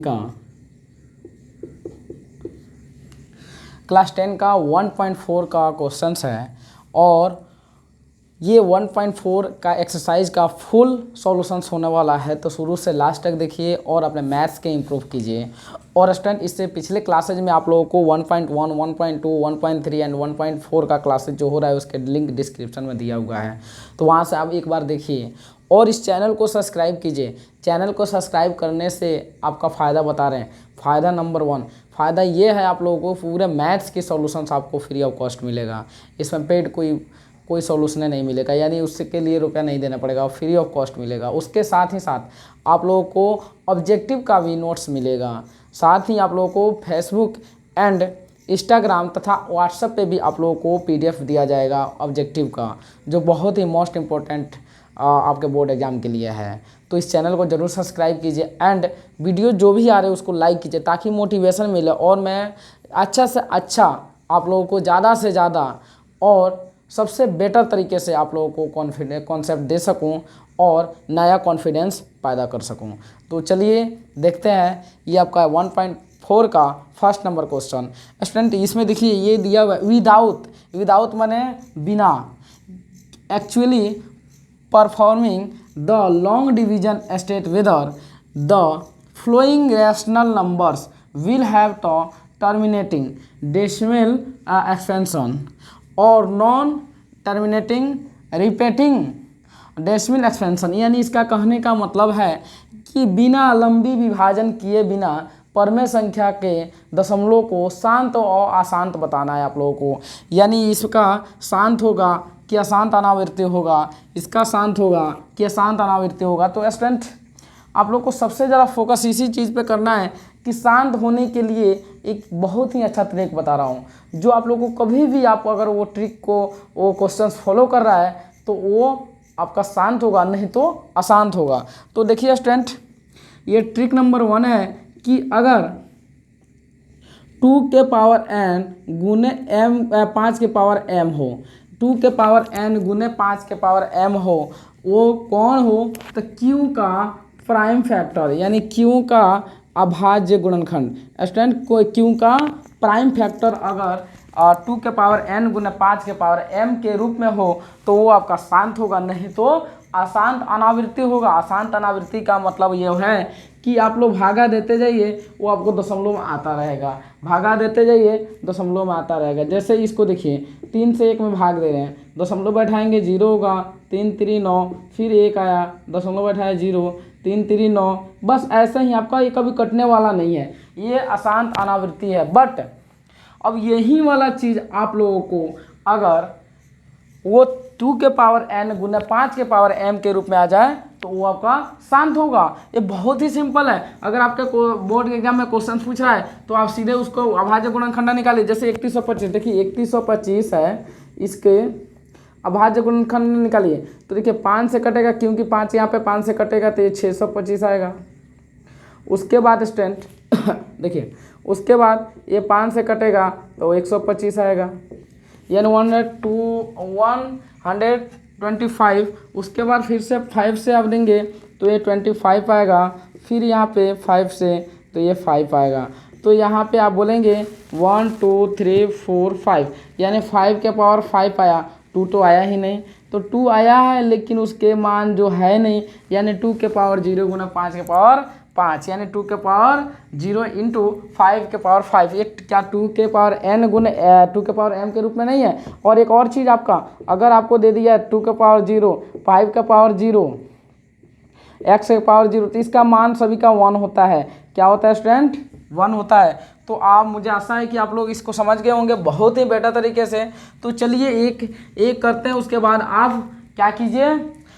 का क्लास 10 का 1.4 का क्वेश्चंस है और ये 1.4 का एक्सरसाइज का फुल सॉल्यूशंस होने वाला है। तो शुरू से लास्ट तक देखिए और अपने मैथ्स के इम्प्रूव कीजिए। और स्टूडेंट इससे पिछले क्लासेज में आप लोगों को 1.1, 1.2, 1.3 एंड 1.4 का क्लासेज जो हो रहा है उसके लिंक डिस्क्रिप्शन में दिया हुआ है, तो वहाँ से आप एक बार देखिए और इस चैनल को सब्सक्राइब कीजिए। चैनल को सब्सक्राइब करने से आपका फ़ायदा बता रहे हैं। फ़ायदा नंबर 1 फ़ायदा ये है आप लोगों को पूरे मैथ्स के सॉल्यूशंस आपको फ्री ऑफ कॉस्ट मिलेगा। इसमें पेड कोई सॉल्यूशन नहीं मिलेगा, यानी उसके लिए रुपया नहीं देना पड़ेगा, फ्री ऑफ कॉस्ट मिलेगा। उसके साथ ही साथ आप लोगों को ऑब्जेक्टिव का भी नोट्स मिलेगा। साथ ही आप लोगों को फेसबुक एंड इंस्टाग्राम तथा व्हाट्सएप पे भी आप लोगों को पीडीएफ दिया जाएगा ऑब्जेक्टिव का, जो बहुत ही मोस्ट इम्पोर्टेंट आपके बोर्ड एग्जाम के लिए है। तो इस चैनल को ज़रूर सब्सक्राइब कीजिए एंड वीडियो जो भी आ रहे हैं उसको लाइक कीजिए ताकि मोटिवेशन मिले और मैं अच्छा से अच्छा आप लोगों को ज़्यादा से ज़्यादा और सबसे बेटर तरीके से आप लोगों को कॉन्सेप्ट दे सकूं और नया कॉन्फिडेंस पैदा कर सकूं। तो चलिए देखते हैं ये आपका 1.4 का फर्स्ट नंबर क्वेश्चन। स्टूडेंट इसमें देखिए ये दिया हुआ विदाउट माने बिना, actually performing the long division state whether the following rational numbers will have the terminating decimal expansion और non terminating repeating decimal expansion. यानी इसका कहने का मतलब है कि बिना लंबी विभाजन किए बिना परमेय संख्या के दशमलव को शांत और अशांत बताना है आप लोगों को। यानी इसका शांत होगा कि अशांत अनावृत्ति होगा, इसका शांत होगा कि अशांत अनावृत्ति होगा। तो स्टूडेंट आप लोग को सबसे ज़्यादा फोकस इसी चीज़ पे करना है कि शांत होने के लिए एक बहुत ही अच्छा ट्रिक बता रहा हूँ, जो आप लोगों को कभी भी आप अगर वो ट्रिक को वो क्वेश्चंस फॉलो कर रहा है तो वो आपका शांत होगा, नहीं तो अशांत होगा। तो देखिए स्टूडेंट ये ट्रिक नंबर 1 है कि अगर 2 के पावर n गुने m 5 के पावर m हो, 2 के पावर n गुने 5 के पावर m हो, वो कौन हो तो q का प्राइम फैक्टर यानी q का अभाज्य गुणनखंड। स्टूडेंट को q का प्राइम फैक्टर अगर 2 के पावर n गुना 5 के पावर m के रूप में हो तो वो आपका शांत होगा, नहीं तो अशांत अनावृत्ति होगा। अशांत अनावृत्ति का मतलब ये है कि आप लोग भागा देते जाइए वो आपको दशमलव में आता रहेगा, भागा देते जाइए दशमलव में आता रहेगा। जैसे इसको देखिए 3 से 1 में भाग दे रहे हैं, दशमलव बैठाएंगे 0 होगा, 3 3 9, फिर 1 आया, दशमलव बैठाया 0, 3 3 9, बस ऐसे ही आपका ये कभी कटने वाला नहीं है, ये अशांत अनावृत्ति है। बट अब यही वाला चीज़ आप लोगों को अगर वो 2 के पावर n गुना 5 के पावर m के रूप में आ जाए तो वो आपका शांत होगा। ये बहुत ही सिंपल है। अगर आपके बोर्ड के एग्जाम में क्वेश्चन पूछ रहा है तो आप सीधे उसको अभाज्य गुणनखंड निकालिए। जैसे 3125, देखिए 3125 है, इसके अभाज्य गुणनखंड निकालिए तो देखिए 5 से कटेगा क्योंकि 5 यहाँ पे 5 से कटेगा तो ये 625 आएगा। उसके बाद स्टूडेंट देखिए उसके बाद ये 5 से कटेगा तो 125 आएगा, यानी 125। उसके बाद फिर से 5 से आप देंगे तो ये 25 आएगा, फिर यहाँ पे 5 से तो ये 5 आएगा। तो यहाँ पे आप बोलेंगे 1 2 3 4 5, यानी 5 के पावर 5 आया, 2 तो आया ही नहीं। तो 2 आया है लेकिन उसके मान जो है नहीं, यानी 2 के पावर 0 गुना 5 के पावर 5, यानी 2 के पावर 0 इंटू 5 के पावर 5। एक क्या 2 के पावर n गुने 2 के पावर m के रूप में नहीं है। और एक और चीज़ आपका अगर आपको दे दिया है 2 के पावर 0, 5 का पावर 0, x के पावर 0, तो इसका मान सभी का 1 होता है। क्या होता है स्टूडेंट? 1 होता है। तो आप मुझे आशा है कि आप लोग इसको समझ गए होंगे बहुत ही बेटर तरीके से। तो चलिए एक एक करते हैं, उसके बाद आप क्या कीजिए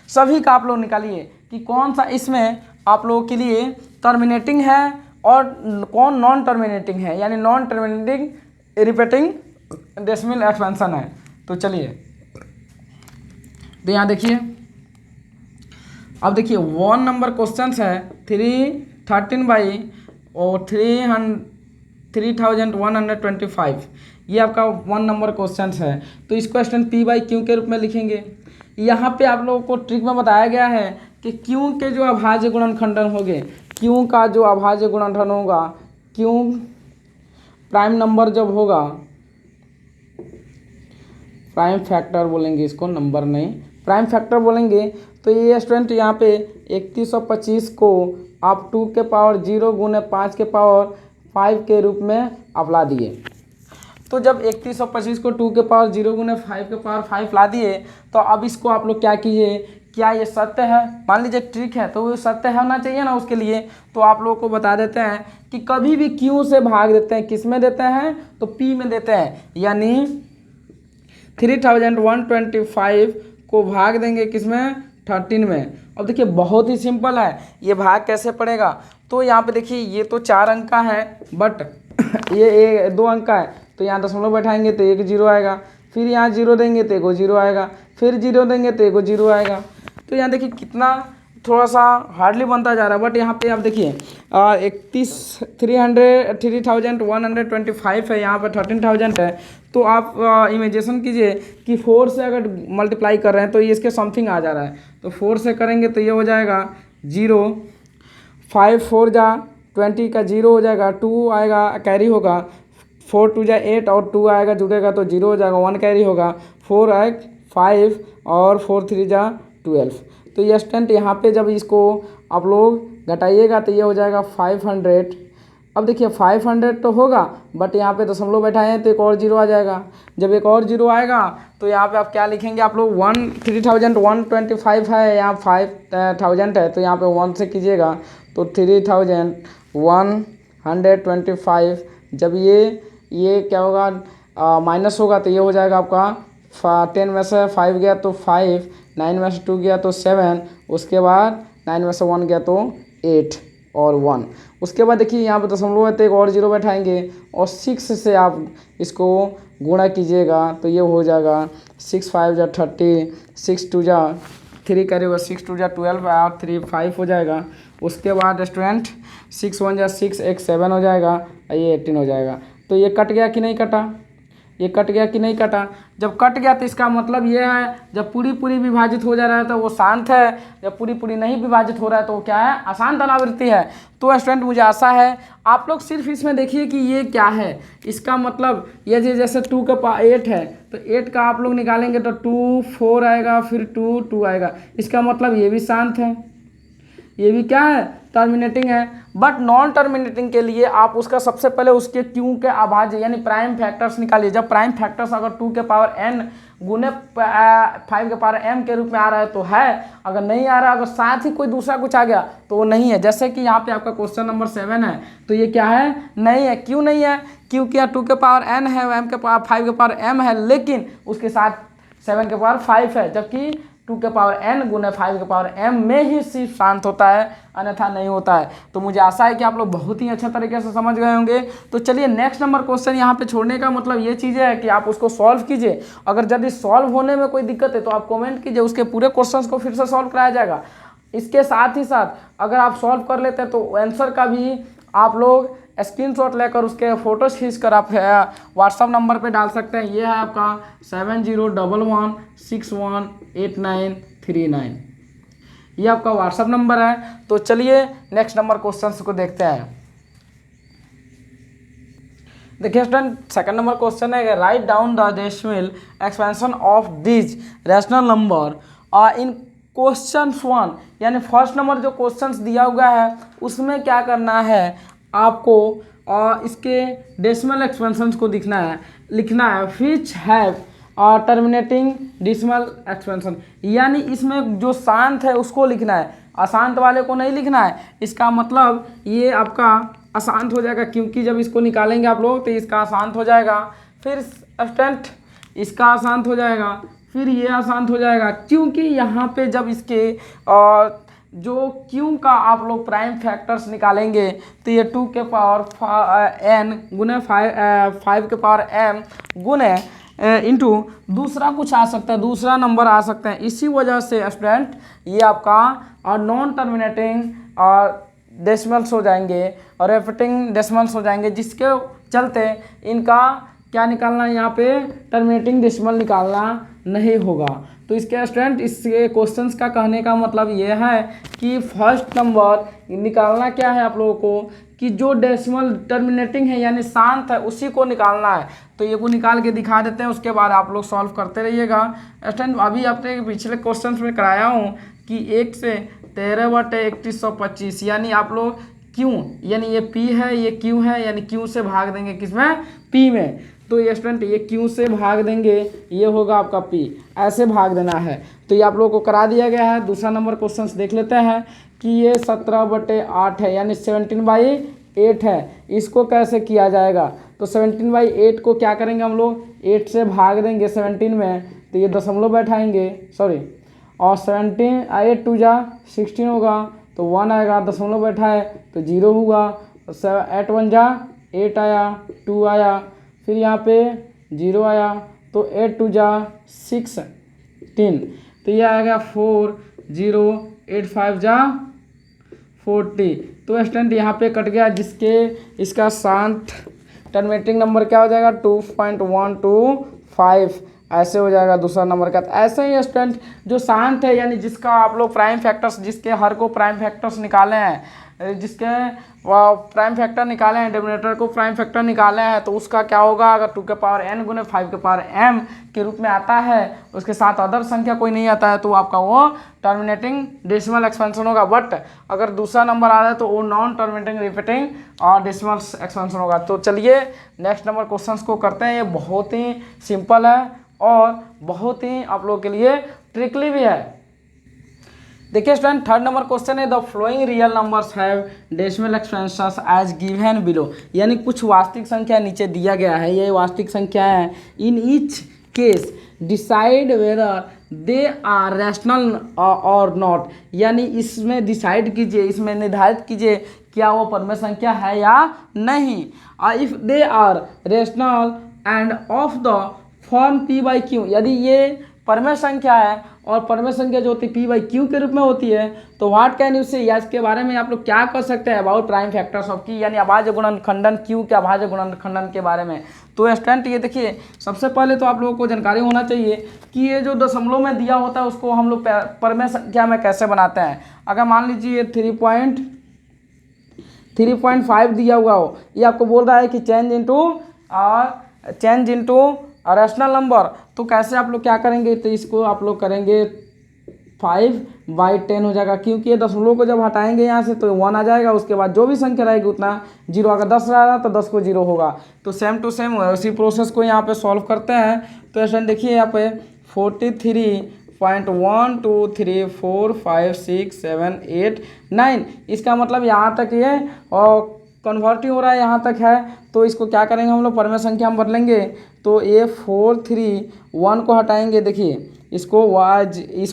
सभी का आप लोग निकालिए कि कौन सा इसमें आप लोगों के लिए टर्मिनेटिंग है और कौन नॉन टर्मिनेटिंग है, यानी non terminating repeating decimal expansion है। तो चलिए तो यहाँ देखिए, अब देखिए 1 नंबर क्वेश्चन है 313 बाई और 3125, ये आपका 1 नंबर क्वेश्चन है। तो इसको स्टूडेंट पी बाई क्यू के रूप में लिखेंगे। यहाँ पे आप लोगों को ट्रिक में बताया गया है कि क्यू के जो अभाज्य गुणनखंडन होंगे, क्यू का जो अभाज्य गुणनफल होगा, क्यू प्राइम नंबर जब होगा, प्राइम फैक्टर बोलेंगे इसको, नंबर नहीं प्राइम फैक्टर बोलेंगे, तो ये स्टूडेंट यहाँ पे 3125 को आप 2 के पावर 0 गुने 5 के पावर 5 के रूप में आप ला दिए। तो जब 3125 को 2 के पावर 0 गुने 5 के पावर 5 ला दिए, तो अब इसको आप लोग क्या कीजिए, क्या ये सत्य है, मान लीजिए ट्रिक है तो वो सत्य होना चाहिए ना उसके लिए, तो आप लोगों को बता देते हैं कि कभी भी क्यू से भाग देते हैं, किस में देते हैं, तो पी में देते हैं, यानी 3125 को भाग देंगे किसमें, 13 में। अब देखिए बहुत ही सिंपल है, ये भाग कैसे पड़ेगा, तो यहाँ पे देखिए ये तो 4 अंक का है, बट ये 2 अंक का है, तो यहाँ दशमलव बैठाएंगे तो एक 0 आएगा, फिर यहाँ 0 देंगे तो एगो 0 आएगा, फिर 0 देंगे तो एगो 0 आएगा। तो यहाँ देखिए कितना थोड़ा सा हार्डली बनता जा रहा है, बट यहाँ पे आप देखिए 3125 है, यहाँ पर 13,000 है, तो आप इमेजिनेशन कीजिए कि 4 से अगर मल्टीप्लाई कर रहे हैं तो ये इसके समथिंग आ जा रहा है, तो 4 से करेंगे तो ये हो जाएगा 0, 5 4 जा 20 का 0 हो जाएगा, 2 आएगा कैरी होगा, 4 2 जा 8 और 2 आएगा जुड़ेगा तो 0 हो जाएगा, 1 कैरी होगा, 4 आएगा 5 और 4 3 जा 12। तो ये स्टूडेंट यहाँ पे जब इसको आप लोग घटाइएगा तो ये हो जाएगा 500। अब देखिए 500 तो होगा, बट यहाँ पे दशमलव बैठाए हैं तो एक और 0 आ जाएगा, जब एक और 0 आएगा तो यहाँ पे आप क्या लिखेंगे, आप लोग 3125 है, यहाँ 5000 है, तो यहाँ पे 1 से कीजिएगा तो 3125, जब ये क्या होगा माइनस होगा तो ये हो जाएगा आपका 10 में से 5 गया तो 5, 9 में से 2 गया तो 7, उसके बाद 9 में से 1 गया तो 8 और 1। उसके बाद देखिए यहाँ पर दशमलव है तो एक और 0 बैठाएंगे और 6 से आप इसको गुणा कीजिएगा तो ये हो जाएगा 6 5 जा 30, 6 2 जा 3 करेगा, 6 2 जा 12 और 3 5 हो जाएगा। उसके बाद स्टूडेंट 6 1 जा 6, एक 7 हो जाएगा, ये 18 हो जाएगा। तो ये कट गया कि नहीं कटा, ये कट गया कि नहीं कटा, जब कट गया तो इसका मतलब ये है जब पूरी विभाजित हो जा रहा है तो वो शांत है, जब पूरी नहीं विभाजित हो रहा है तो वो क्या है, अशांत अनावृत्ति है। तो स्टूडेंट मुझे आशा है आप लोग सिर्फ इसमें देखिए कि ये क्या है, इसका मतलब ये जैसे 2 का 8 है तो 8 का आप लोग निकालेंगे तो 2 4 आएगा, फिर 2 2 आएगा, इसका मतलब ये भी शांत है, ये भी क्या है, टर्मिनेटिंग है। बट नॉन टर्मिनेटिंग के लिए आप उसका सबसे पहले उसके क्यू के अभाज्य यानी प्राइम फैक्टर्स निकालिए। जब प्राइम फैक्टर्स अगर 2 के पावर n गुने 5 के पावर m के रूप में आ रहा है तो है, अगर नहीं आ रहा, अगर साथ ही कोई दूसरा कुछ आ गया तो वो नहीं है। जैसे कि यहाँ पे आपका क्वेश्चन नंबर 7 है तो ये क्या है, नहीं है। क्यों नहीं है, क्योंकि यहाँ 2 के पावर n है, m के पावर 5 के पावर m है, लेकिन उसके साथ 7 के पावर 5 है, जबकि 2 के पावर n गुने 5 के पावर m में ही सिर्फ शांत होता है, अन्यथा नहीं होता है। तो मुझे आशा है कि आप लोग बहुत ही अच्छे तरीके से समझ गए होंगे। तो चलिए नेक्स्ट नंबर क्वेश्चन यहाँ पे छोड़ने का मतलब ये चीज़ है कि आप उसको सॉल्व कीजिए। अगर यदि सॉल्व होने में कोई दिक्कत है तो आप कमेंट कीजिए, उसके पूरे क्वेश्चंस को फिर से सॉल्व कराया जाएगा। इसके साथ ही साथ अगर आप सॉल्व कर लेते हैं तो आंसर का भी आप लोग स्क्रीनशॉट लेकर उसके फोटोज खींच कर आप व्हाट्सअप नंबर पे डाल सकते हैं। ये है आपका 7011618939, ये आपका व्हाट्सअप नंबर है। तो चलिए नेक्स्ट नंबर क्वेश्चंस को देखते हैं। देखिए स्टूडेंट सेकंड नंबर क्वेश्चन है, write down the decimal expansion of this rational number in question 1, यानी फर्स्ट नंबर जो क्वेश्चंस दिया हुआ है उसमें क्या करना है आपको, इसके डेसिमल एक्सपेंशंस को लिखना है which have terminating decimal expansion, यानी इसमें जो शांत है उसको लिखना है, अशांत वाले को नहीं लिखना है। इसका मतलब ये आपका अशांत हो जाएगा, क्योंकि जब इसको निकालेंगे आप लोग तो इसका अशांत हो जाएगा, फिर स्टूडेंट इसका अशांत हो जाएगा, फिर ये अशांत हो जाएगा, क्योंकि यहाँ पे जब इसके जो क्यू का आप लोग प्राइम फैक्टर्स निकालेंगे तो ये 2 के पावर n गुने 5 के पावर m गुने इंटू दूसरा कुछ आ सकता है, दूसरा नंबर आ सकते हैं। इसी वजह से स्टूडेंट ये आपका नॉन टर्मिनेटिंग डेसिमल्स हो जाएंगे और रिपीटिंग डेसिमल्स हो जाएंगे, जिसके चलते इनका क्या निकालना है, यहाँ पे टर्मिनेटिंग डेसिमल निकालना नहीं होगा। तो तो इसके स्टूडेंट इसके क्वेश्चंस का कहने का मतलब ये है कि फर्स्ट नंबर निकालना क्या है आप लोगों को कि जो डेसिमल टर्मिनेटिंग है यानी शांत है उसी को निकालना है। तो ये को निकाल के दिखा देते हैं, उसके बाद आप लोग सॉल्व करते रहिएगा। स्टूडेंट अभी आपने पिछले क्वेश्चन में कराया हूँ कि 1 से 13/3125 यानी आप लोग क्यों यानी ये P है ये Q है यानी Q से भाग देंगे किसमें P में। तो ये स्टूडेंट ये Q से भाग देंगे, ये होगा आपका P, ऐसे भाग देना है। तो ये आप लोगों को करा दिया गया है। दूसरा नंबर क्वेश्चन देख लेते हैं कि ये 17/8 है यानी 17/8 है, इसको कैसे किया जाएगा। तो 17/8 को क्या करेंगे हम लोग 8 से भाग देंगे 17 में, तो ये दशमलव बैठाएंगे सॉरी, और 17 8 2 जा 16 होगा तो 1 आएगा, दशमलव बैठा है तो 0 होगा, 8 1 जा 8 आया, 2 आया, फिर यहाँ पे 0 आया तो 8 2 जा 16, तो ये आएगा 4 0 8 5 जा 40। तो स्टूडेंट यहाँ पे कट गया, जिसके इसका शांत टर्मिनेटिंग नंबर क्या हो जाएगा 2.125 ऐसे हो जाएगा दूसरा नंबर का। तो ऐसे ही स्टूडेंट जो शांत है यानी जिसका आप लोग प्राइम फैक्टर्स, जिसके हर को प्राइम फैक्टर्स निकाले हैं, जिसके प्राइम फैक्टर निकाले हैं, डिनोमिनेटर को प्राइम फैक्टर निकाले हैं, तो उसका क्या होगा अगर 2 के पावर n गुने 5 के पावर m के रूप में आता है, उसके साथ अदर संख्या कोई नहीं आता है, तो आपका वो टर्मिनेटिंग डेसिमल एक्सपेंशन होगा। बट अगर दूसरा नंबर आ रहा है तो वो नॉन टर्मिनेटिंग रिपीटिंग और डेसिमल एक्सपेंशन होगा। तो चलिए नेक्स्ट नंबर क्वेश्चंस को करते हैं। ये बहुत ही सिंपल है और बहुत ही आप लोगों के लिए ट्रिकली भी है। देखिए स्टूडेंट थर्ड नंबर क्वेश्चन है the following real numbers have decimal expansions as given below, यानी कुछ वास्तविक संख्या नीचे दिया गया है, ये वास्तविक संख्या है। In each case decide whether they are rational और नॉट, यानी इसमें डिसाइड कीजिए, इसमें निर्धारित कीजिए क्या वो परमेय संख्या है या नहीं। If they are rational and of the form p/q, यदि ये परमेय संख्या है और परमेय संख्या जो होती है p/q के रूप में होती है, तो व्हाट कैन यू से, या इसके बारे में आप लोग क्या कर सकते हैं about prime factors of q, यानी अभाज्य गुणनखंडन q के अभाज्य गुणनखंडन के बारे में। तो स्टूडेंट ये देखिए सबसे पहले तो आप लोगों को जानकारी होना चाहिए कि ये जो दशमलव में दिया होता है उसको हम लोग परमेय संख्या में कैसे बनाते हैं। अगर मान लीजिए 3.5 दिया हुआ हो, ये आपको बोल रहा है कि चेंज इनटू रैशनल नंबर, तो कैसे आप लोग क्या करेंगे, तो इसको आप लोग करेंगे 5/10 हो जाएगा, क्योंकि ये दशमलव को जब हटाएंगे यहाँ से तो 1 आ जाएगा, उसके बाद जो भी संख्या रहेगी उतना 0, अगर 10 रहा तो 10 को 0 होगा। तो सेम टू सेम उसी प्रोसेस को यहाँ पे सॉल्व करते हैं। तो ऐसा देखिए यहाँ पे 43.1 2 3 4 5 6 7 8 9, इसका मतलब यहाँ तक ये और कन्वर्ट हो रहा है, यहाँ तक है। तो इसको क्या करेंगे हम लोग परमेय संख्या हम बदलेंगे, तो ये 4 3 1 को हटाएंगे, देखिए इसको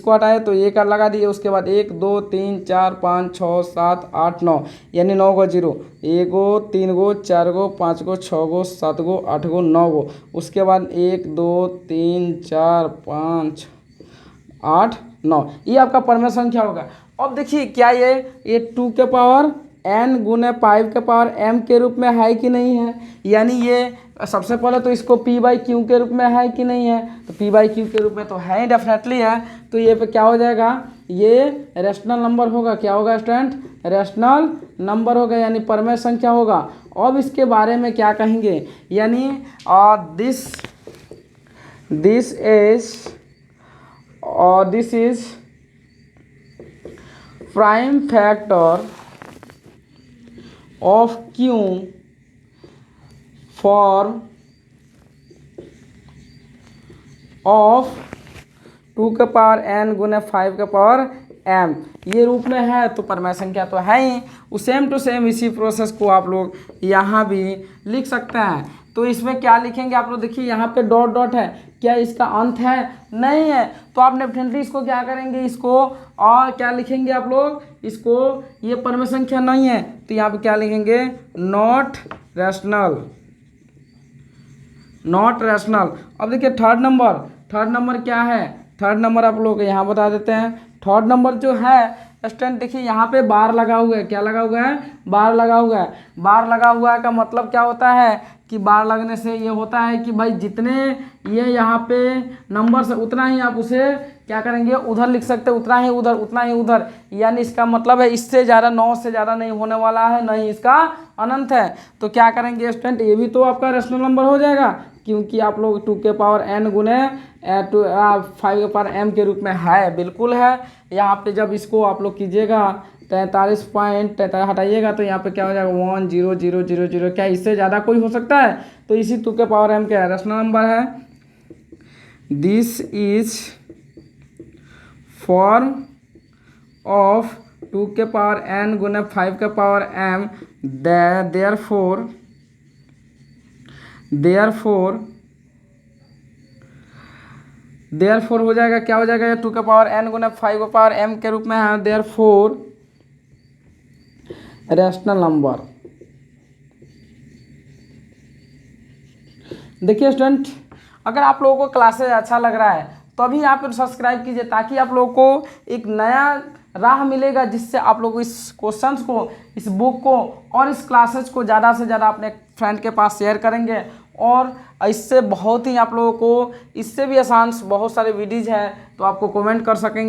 हटाए तो ये का लगा दिए, उसके बाद 1 2 3 4 5 6 7 8 9 यानी 9 गो 0, 1 गो 3 गो 4 गो 5 गो 6 गो 7 गो 8 गो 9 गो, उसके बाद 1 2 3 4 5 8 9, ये आपका परमेय संख्या होगा। अब देखिए क्या ये 2 के पावर n गुने 5 के पावर m के रूप में है कि नहीं है, यानी ये सबसे पहले तो इसको p/q के रूप में है कि नहीं है, तो p/q के रूप में तो है ही, डेफिनेटली है। तो ये पे क्या हो जाएगा, ये रैशनल नंबर होगा। क्या होगा स्टूडेंट, रैशनल नंबर होगा यानी परमेय संख्या होगा। अब इसके बारे में क्या कहेंगे, यानी this is prime factor of q for of 2 के पावर n गुने 5 के पावर m, ये रूप में है तो परमेय संख्या तो है ही। सेम टू सेम इसी प्रोसेस को आप लोग यहाँ भी लिख सकते हैं। तो इसमें क्या लिखेंगे आप लोग, देखिए यहाँ पे डॉट डॉट है, क्या इसका अंत है, नहीं है, तो आप डेफिनेटली इसको क्या करेंगे, इसको और क्या लिखेंगे आप लोग, इसको ये परमेय संख्या नहीं है तो यहाँ पे क्या लिखेंगे, नॉट रैशनल। अब देखिए थर्ड नंबर क्या है, थर्ड नंबर आप लोग यहाँ बता देते हैं। थर्ड नंबर जो है स्टूडेंट देखिए यहाँ पे बार लगा हुआ है, क्या लगा हुआ है, बार लगा हुआ है। बार लगा हुआ है का मतलब क्या होता है कि बार लगने से ये होता है कि भाई जितने ये यहाँ पे नंबर से उतना ही आप उसे क्या करेंगे, उधर लिख सकते, उतना ही उधर, उतना ही उधर, यानी इसका मतलब है इससे ज़्यादा 9 से ज़्यादा नहीं होने वाला है, नहीं इसका अनंत है। तो क्या करेंगे स्टूडेंट, ये भी तो आपका रेशनल नंबर हो जाएगा, क्योंकि आप लोग 2 के पावर n गुने 5 के पावर m के रूप में है, बिल्कुल है। यहाँ पे जब इसको आप लोग कीजिएगा 43.43 हटाइएगा तो यहाँ पे क्या हो जाएगा 1 0 0 0 0। क्या इससे ज़्यादा कोई हो सकता है? तो इसी 2 के पावर m क्या है, रेशनल नंबर है। दिस इज फॉर्म ऑफ 2 के पावर n गुने 5 के पावर m, देयरफॉर हो जाएगा, क्या हो जाएगा, ये 2 के पावर n गुना 5 के पावर m के रूप में है, देयरफॉर रैशनल नंबर। देखिए स्टूडेंट, अगर आप लोगों को क्लासेस अच्छा लग रहा है तो अभी आप सब्सक्राइब कीजिए, ताकि आप लोगों को एक नया राह मिलेगा, जिससे आप लोग इस क्वेश्चंस को, इस बुक को और इस क्लासेस को ज़्यादा से ज़्यादा अपने फ्रेंड के पास शेयर करेंगे। और इससे बहुत ही आप लोगों को, इससे भी आसान बहुत सारे वीडियोज़ हैं, तो आपको कमेंट कर सकेंगे।